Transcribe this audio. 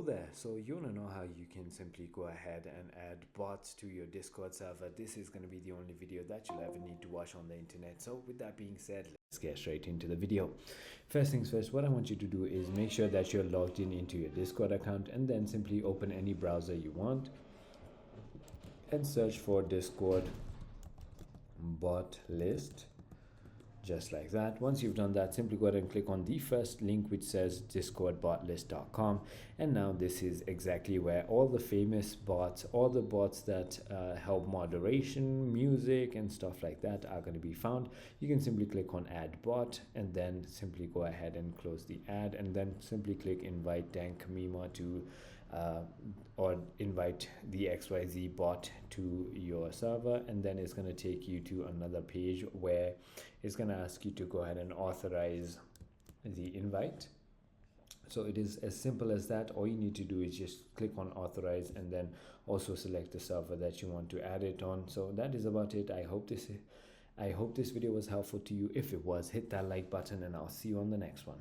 there, so you want to know how you can simply go ahead and add bots to your Discord server. This is going to be the only video that you'll ever need to watch on the internet. So with that being said, let's get straight into the video. First things first, what I want you to do is make sure that you're logged in into your Discord account, and then simply open any browser you want and search for Discord bot list, just like that. Once you've done that, simply go ahead and click on the first link which says discordbotlist.com, and now this is exactly where all the famous bots, all the bots that help moderation, music and stuff like that are going to be found. You can simply click on add bot and then simply go ahead and close the ad, and then simply click invite Dan Kamima to or invite the XYZ bot to your server, and then it's going to take you to another page where it's going to ask you to go ahead and authorize the invite. So it is as simple as that. All you need to do is just click on authorize and then also select the server that you want to add it on. So that is about it. I hope this video was helpful to you. If it was, hit that like button and I'll see you on the next one.